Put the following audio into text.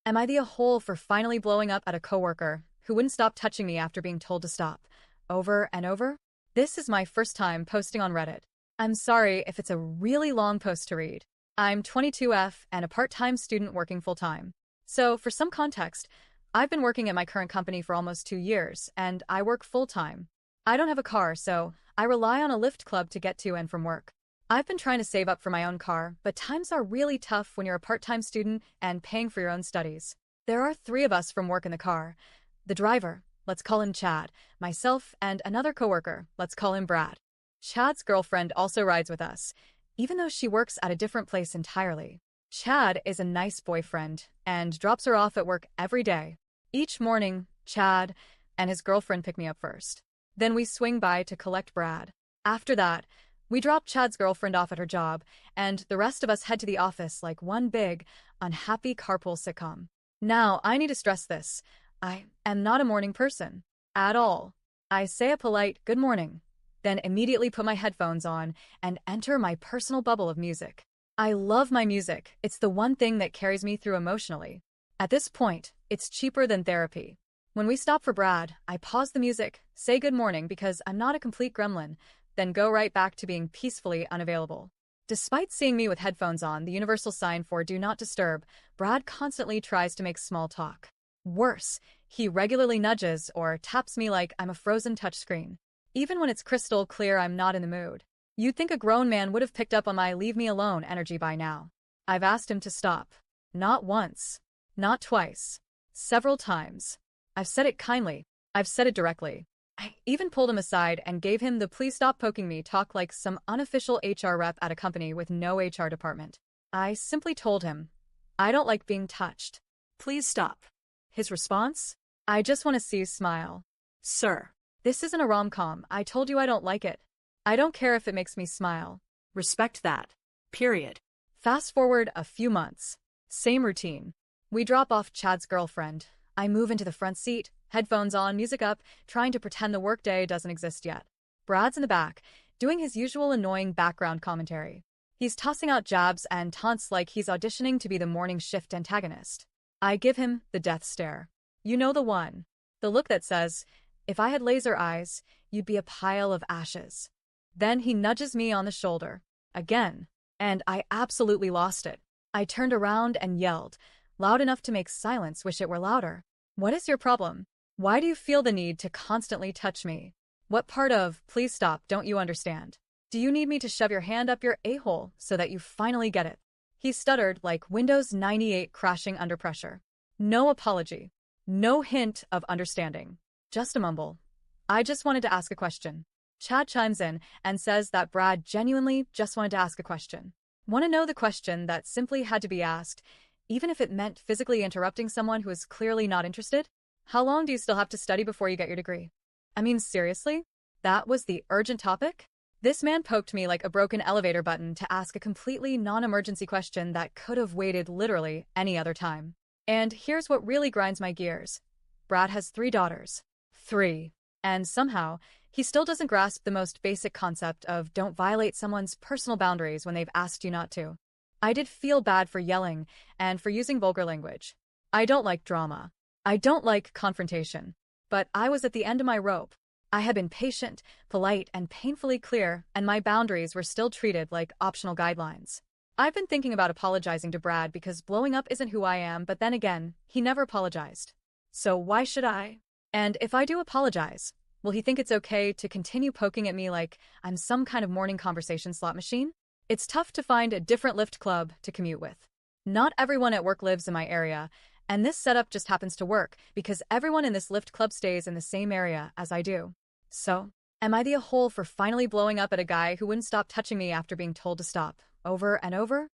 Am I the a-hole for finally blowing up at a coworker who wouldn't stop touching me after being told to stop? Over and over? This is my first time posting on Reddit. I'm sorry if it's a really long post to read. I'm 22F and a part-time student working full-time. So, for some context, I've been working at my current company for almost 2 years, and I work full-time. I don't have a car, so I rely on a Lyft club to get to and from work. I've been trying to save up for my own car, but times are really tough when you're a part-time student and paying for your own studies. There are 3 of us from work in the car. The driver, let's call him Chad, myself, and another coworker, let's call him Brad. Chad's girlfriend also rides with us, even though she works at a different place entirely. Chad is a nice boyfriend and drops her off at work every day. Each morning, Chad and his girlfriend pick me up first. Then we swing by to collect Brad. After that, we drop Chad's girlfriend off at her job, and the rest of us head to the office like one big, unhappy carpool sitcom. Now, I need to stress this. I am not a morning person. At all. I say a polite good morning, then immediately put my headphones on and enter my personal bubble of music. I love my music. It's the one thing that carries me through emotionally. At this point, it's cheaper than therapy. When we stop for Brad, I pause the music, say good morning because I'm not a complete gremlin, then go right back to being peacefully unavailable. Despite seeing me with headphones on, the universal sign for do not disturb, Brad constantly tries to make small talk. Worse, he regularly nudges or taps me like I'm a frozen touchscreen. Even when it's crystal clear I'm not in the mood. You'd think a grown man would have picked up on my leave me alone energy by now. I've asked him to stop. Not once. Not twice. Several times. I've said it kindly. I've said it directly. I even pulled him aside and gave him the please stop poking me talk like some unofficial HR rep at a company with no HR department. I simply told him, I don't like being touched. Please stop. His response? I just want to see you smile. Sir, this isn't a rom-com. I told you I don't like it. I don't care if it makes me smile. Respect that. Period. Fast forward a few months. Same routine. We drop off Chad's girlfriend. I move into the front seat, headphones on, music up, trying to pretend the workday doesn't exist yet. Brad's in the back, doing his usual annoying background commentary. He's tossing out jabs and taunts like he's auditioning to be the morning shift antagonist. I give him the death stare. You know the one. The look that says, if I had laser eyes, you'd be a pile of ashes. Then he nudges me on the shoulder. Again. And I absolutely lost it. I turned around and yelled, loud enough to make silence wish it were louder. What is your problem? Why do you feel the need to constantly touch me? What part of, please stop, don't you understand? Do you need me to shove your hand up your a-hole so that you finally get it? He stuttered like Windows 98 crashing under pressure. No apology. No hint of understanding. Just a mumble. I just wanted to ask a question. Chad chimes in and says that Brad genuinely just wanted to ask a question. Want to know the question that simply had to be asked, even if it meant physically interrupting someone who is clearly not interested? How long do you still have to study before you get your degree? I mean, seriously? That was the urgent topic? This man poked me like a broken elevator button to ask a completely non-emergency question that could have waited literally any other time. And here's what really grinds my gears. Brad has 3 daughters. 3. And somehow, he still doesn't grasp the most basic concept of don't violate someone's personal boundaries when they've asked you not to. I did feel bad for yelling and for using vulgar language. I don't like drama. I don't like confrontation. But I was at the end of my rope. I had been patient, polite, and painfully clear, and my boundaries were still treated like optional guidelines. I've been thinking about apologizing to Brad because blowing up isn't who I am, but then again, he never apologized. So why should I? And if I do apologize, will he think it's okay to continue poking at me like I'm some kind of morning conversation slot machine? It's tough to find a different Lyft club to commute with. Not everyone at work lives in my area, and this setup just happens to work because everyone in this Lyft club stays in the same area as I do. So, am I the a-hole for finally blowing up at a guy who wouldn't stop touching me after being told to stop, over and over?